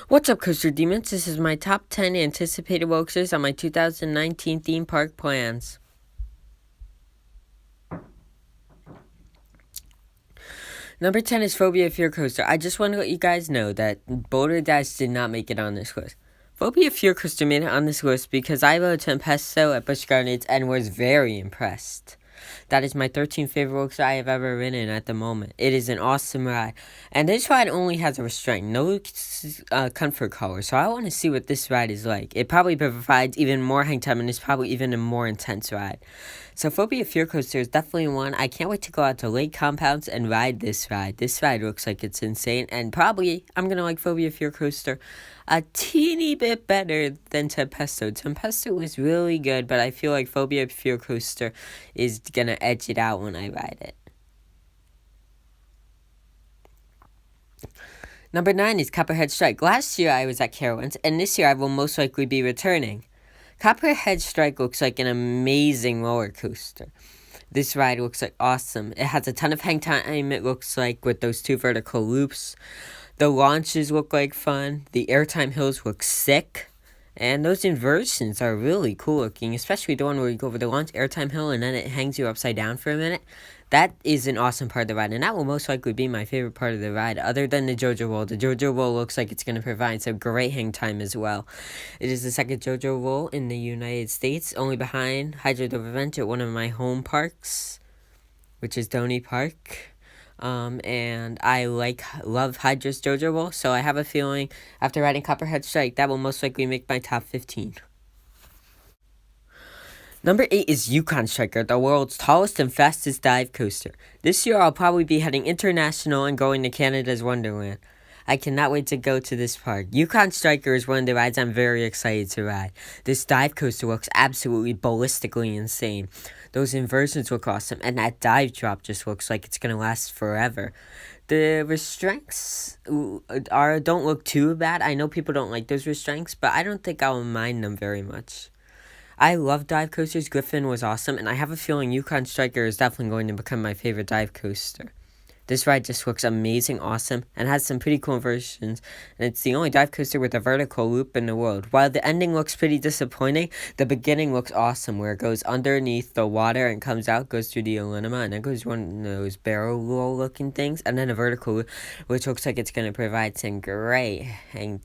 What's up, Coaster Demons? This is my top 10 anticipated coasters on my 2019 theme park plans. Number 10 is Phobia Fear Coaster. I just want to let you guys know that Boulder Dash did not make it on this list. Phobia Fear Coaster made it on this list because I rode Tempesto at Busch Gardens and was very impressed. That is my 13th favorite coaster I have ever ridden at the moment. It is an awesome ride. And this ride only has a restraint, no comfort collar. So I want to see what this ride is like. It probably provides even more hang time and is probably even a more intense ride. So Phobia Fear Coaster is definitely one. I can't wait to go out to lake compounds and ride this ride. This ride looks like it's insane. And probably I'm going to like Phobia Fear Coaster a teeny bit better than Tempesto. Tempesto was really good, but I feel like Phobia Fear Coaster is gonna edge it out when I ride it. Number 9 is Copperhead Strike. Last year I was at Carowinds, and this year I will most likely be returning. Copperhead Strike looks like an amazing roller coaster. This ride looks like awesome. It has a ton of hang time, it looks like, with those 2 vertical loops. The launches look like fun. The airtime hills look sick. And those inversions are really cool looking, especially the one where you go over the launch airtime hill and then it hangs you upside down for a minute. That is an awesome part of the ride, and that will most likely be my favorite part of the ride, other than the JoJo roll. The JoJo roll looks like it's going to provide some great hang time as well. It is the second JoJo roll in the United States, only behind Hydro Adventure at one of my home parks, which is Donny Park. And I love Hydra's JoJo Roll, so I have a feeling after riding Copperhead Strike, that will most likely make my top 15. Number 8 is Yukon Striker, the world's tallest and fastest dive coaster. This year I'll probably be heading international and going to Canada's Wonderland. I cannot wait to go to this park. Yukon Striker is one of the rides I'm very excited to ride. This dive coaster looks absolutely ballistically insane. Those inversions look awesome, and that dive drop just looks like it's going to last forever. The restraints don't look too bad. I know people don't like those restraints, but I don't think I'll mind them very much. I love dive coasters. Griffin was awesome, and I have a feeling Yukon Striker is definitely going to become my favorite dive coaster. This ride just looks amazing, awesome, and has some pretty cool versions, and it's the only dive coaster with a vertical loop in the world. While the ending looks pretty disappointing, the beginning looks awesome, where it goes underneath the water and comes out, goes through the aluminum, and then goes one of those barrel roll looking things, and then a vertical loop, which looks like it's going to provide some great hang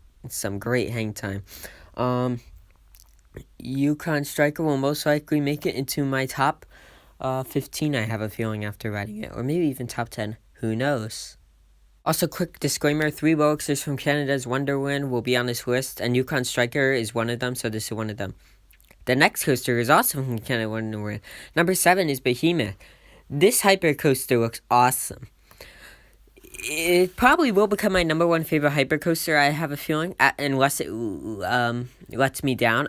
time. Yukon Striker will most likely make it into my top 15, I have a feeling, after riding it, or maybe even top 10. Who knows? Also, quick disclaimer, 3 coasters from Canada's Wonderland will be on this list, and Yukon Striker is one of them, so this is one of them. The next coaster is also from Canada Wonderland. Number 7 is Behemoth. This hyper coaster looks awesome. It probably will become my number 1 favorite hyper coaster, I have a feeling, unless it lets me down.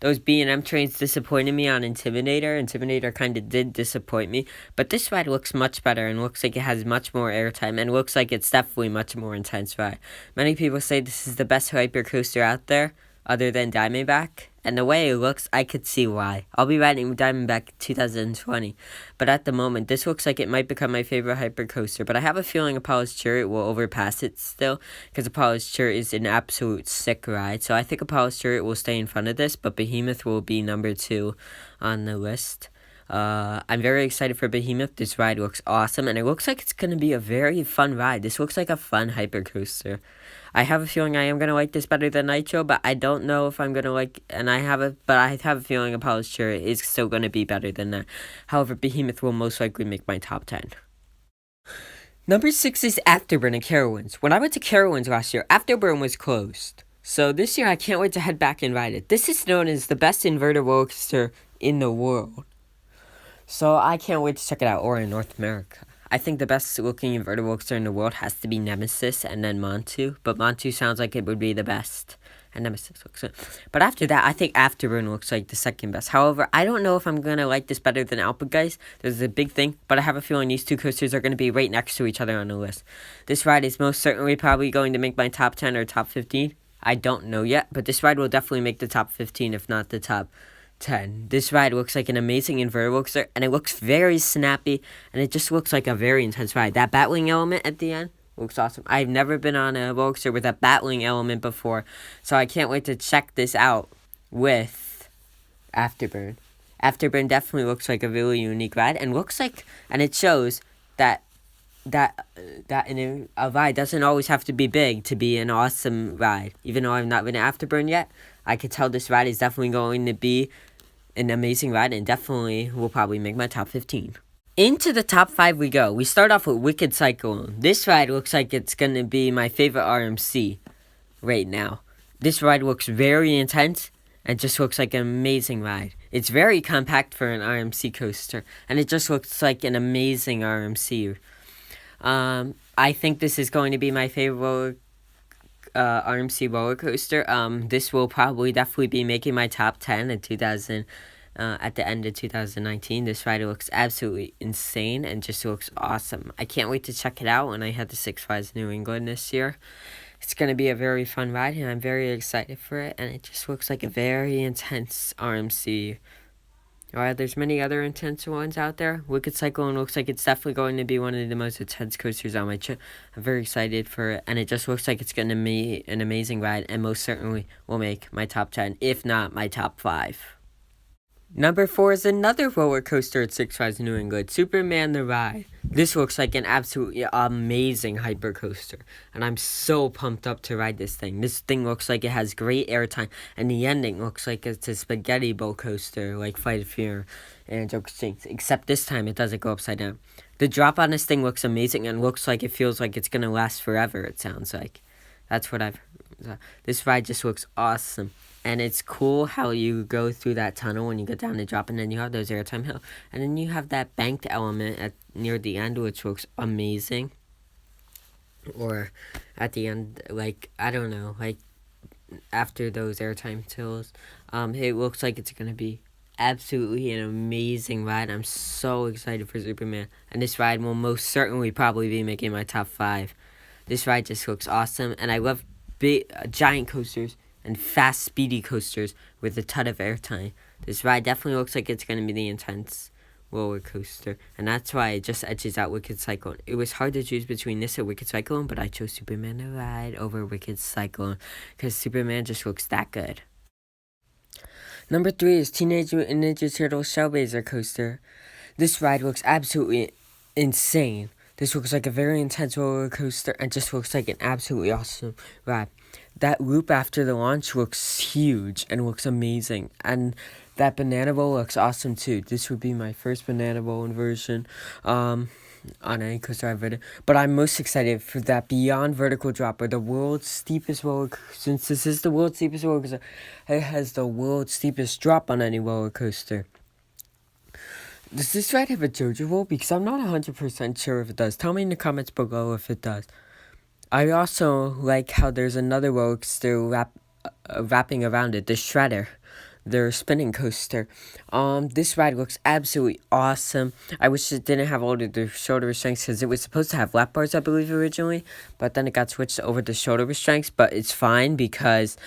Those B&M trains disappointed me on Intimidator. Intimidator kind of did disappoint me, but this ride looks much better and looks like it has much more airtime and looks like it's definitely much more intense ride. Many people say this is the best hyper coaster out there, other than Diamondback, and the way it looks, I could see why. I'll be riding Diamondback 2020, but at the moment, this looks like it might become my favorite hypercoaster, but I have a feeling Apollo's Chariot will overpass it still, because Apollo's Chariot is an absolute sick ride, so I think Apollo's Chariot will stay in front of this, but Behemoth will be number 2 on the list. I'm very excited for Behemoth. This ride looks awesome, and it looks like it's going to be a very fun ride. This looks like a fun hypercoaster. I have a feeling I am going to like this better than Nitro, but I don't know if I'm going to like, I have a feeling Apollo's Chariot is still going to be better than that. However, Behemoth will most likely make my top 10. Number 6 is Afterburn at Carowinds. When I went to Carowinds last year, Afterburn was closed. So this year I can't wait to head back and ride it. This is known as the best inverted roller coaster in the world. So I can't wait to check it out, or in North America. I think the best looking inverted roller coaster in the world has to be Nemesis and then Montu, but Montu sounds like it would be the best, and Nemesis looks good. But after that, I think Afterburn looks like the second best. However, I don't know if I'm going to like this better than Alpegeist. There's a big thing, but I have a feeling these 2 coasters are going to be right next to each other on the list. This ride is most certainly probably going to make my top 10 or top 15. I don't know yet, but this ride will definitely make the top 15, if not the top 10. This ride looks like an amazing inverted coaster, and it looks very snappy, and it just looks like a very intense ride. That batwing element at the end looks awesome. I've never been on a roller coaster with a battling element before, so I can't wait to check this out with Afterburn. Afterburn definitely looks like a really unique ride, and it shows that in a ride doesn't always have to be big to be an awesome ride. Even though I've not been to Afterburn yet, I could tell this ride is definitely going to be an amazing ride, and definitely will probably make my top 15. Into the top 5 we go. We start off with Wicked Cyclone. This ride looks like it's going to be my favorite RMC right now. This ride looks very intense and just looks like an amazing ride. It's very compact for an RMC coaster, and it just looks like an amazing RMC. I think this is going to be my favorite RMC roller coaster. This will probably definitely be making my top 10 in 2000. At the end of 2019, this ride looks absolutely insane and just looks awesome. I can't wait to check it out when I head to Six Flags New England this year. It's going to be a very fun ride, and I'm very excited for it, and it just looks like a very intense RMC. Alright, there's many other intense ones out there. Wicked Cyclone looks like it's definitely going to be one of the most intense coasters on my trip. I'm very excited for it, and it just looks like it's going to be an amazing ride, and most certainly will make my top 10, if not my top 5. Number 4 is another roller coaster at Six Flags New England, Superman the Ride. This looks like an absolutely amazing hyper coaster, and I'm so pumped up to ride this thing. This thing looks like it has great airtime, and the ending looks like it's a spaghetti bowl coaster like Flight of Fear and Joke Jinx, except this time it doesn't go upside down. The drop on this thing looks amazing and looks like it feels like it's going to last forever, it sounds like. That's what I've heard. This ride just looks awesome. And it's cool how you go through that tunnel when you get down the drop, and then you have those airtime hills. And then you have that banked element near the end, which looks amazing. Or at the end, I don't know, after those airtime hills. It looks like it's going to be absolutely an amazing ride. I'm so excited for Superman. And this ride will most certainly probably be making my top 5. This ride just looks awesome, and I love big, giant coasters and fast, speedy coasters with a ton of airtime. This ride definitely looks like it's going to be the intense roller coaster, and that's why it just edges out Wicked Cyclone. It was hard to choose between this and Wicked Cyclone, but I chose Superman the Ride over Wicked Cyclone because Superman just looks that good. Number 3 is Teenage Mutant Ninja Turtles Shellblazer Coaster. This ride looks absolutely insane. This looks like a very intense roller coaster and just looks like an absolutely awesome ride. That loop after the launch looks huge and looks amazing. And that banana bowl looks awesome too. This would be my first banana bowl inversion on any coaster I've ridden. But I'm most excited for that Beyond Vertical Drop, or the world's steepest roller coaster. Since this is the world's steepest roller coaster, it has the world's steepest drop on any roller coaster. Does this ride have a JoJo roll? Because I'm not 100% sure if it does. Tell me in the comments below if it does. I also like how there's another roller coaster wrapping around it, the Shredder, their spinning coaster. This ride looks absolutely awesome. I wish it didn't have all the shoulder restraints because it was supposed to have lap bars, I believe, originally. But then it got switched over to shoulder restraints. But it's fine because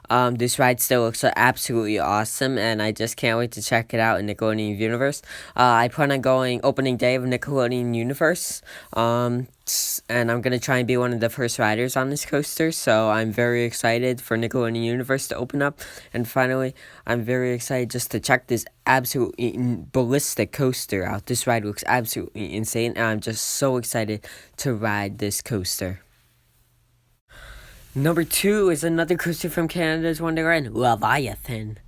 this ride still looks absolutely awesome, and I just can't wait to check it out in Nickelodeon Universe. I plan on going opening day of Nickelodeon Universe, and I'm going to try and be one of the first riders on this coaster, so I'm very excited for Nickelodeon Universe to open up. And finally, I'm very excited just to check this absolutely ballistic coaster out. This ride looks absolutely insane, and I'm just so excited to ride this coaster. Number 2 is another coaster from Canada's Wonderland, Leviathan.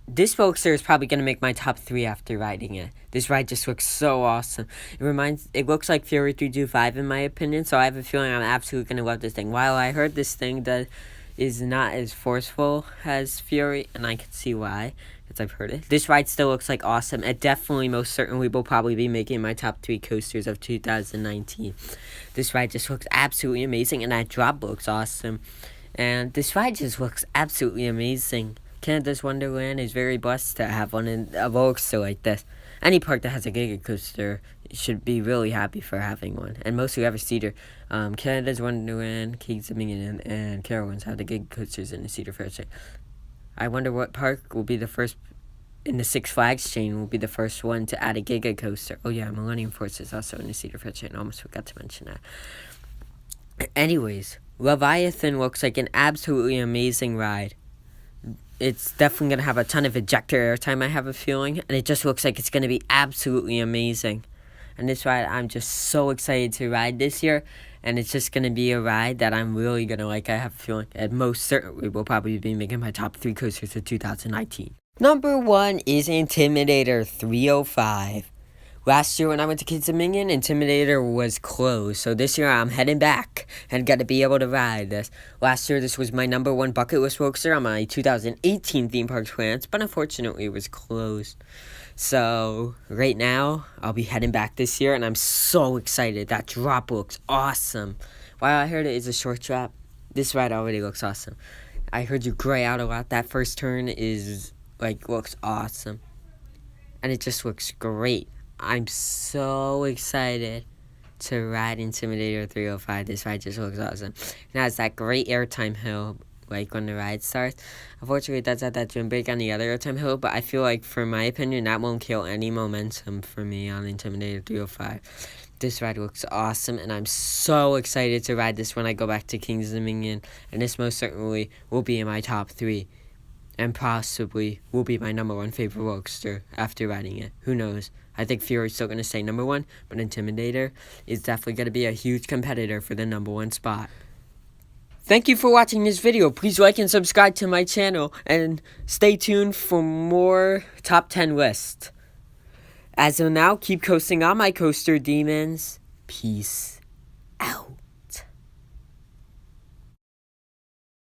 This coaster is probably going to make my top 3 after riding it. This ride just looks so awesome. It looks like Fury 325 in my opinion, so I have a feeling I'm absolutely going to love this thing. While I heard this thing that is not as forceful as Fury, and I can see why, because I've heard it. This ride still looks like awesome. It definitely, most certainly, will probably be making my top 3 coasters of 2019. This ride just looks absolutely amazing, and that drop looks awesome. And this ride just looks absolutely amazing. Canada's Wonderland is very blessed to have one in a roller coaster like this. Any park that has a Giga coaster should be really happy for having one. And most whoever Cedar, Canada's Wonderland, Kings Dominion, and Carowinds have the Giga coasters in the Cedar Fair chain. I wonder what park will be the first in the Six Flags chain will be the first one to add a Giga coaster. Oh yeah, Millennium Force is also in the Cedar Fair chain. I almost forgot to mention that. Anyways, Leviathan looks like an absolutely amazing ride. It's definitely going to have a ton of ejector airtime, I have a feeling, and it just looks like it's going to be absolutely amazing. And this ride, I'm just so excited to ride this year, and it's just going to be a ride that I'm really going to like, I have a feeling, and most certainly will probably be making my top 3 coasters of 2019. Number 1 is Intimidator 305. Last year when I went to Kids Dominion, Intimidator was closed. So this year I'm heading back and got to be able to ride this. Last year this was my number 1 bucket list roadster on my 2018 theme park plans, but unfortunately it was closed. So right now I'll be heading back this year and I'm so excited. That drop looks awesome. While I heard it is a short drop, this ride already looks awesome. I heard you gray out a lot. That first turn looks awesome. And it just looks great. I'm so excited to ride Intimidator 305. This ride just looks awesome. It has that great airtime hill, like when the ride starts. Unfortunately, it does have that drum brake on the other airtime hill, but I feel like, for my opinion, that won't kill any momentum for me on Intimidator 305. This ride looks awesome, and I'm so excited to ride this when I go back to King's Dominion, and this most certainly will be in my top 3. And possibly will be my number 1 favorite roadster after riding it. Who knows? I think Fury's still going to stay number 1, but Intimidator is definitely going to be a huge competitor for the number 1 spot. Thank you for watching this video. Please like and subscribe to my channel, and stay tuned for more top 10 lists. As of now, keep coasting on my coaster demons. Peace out.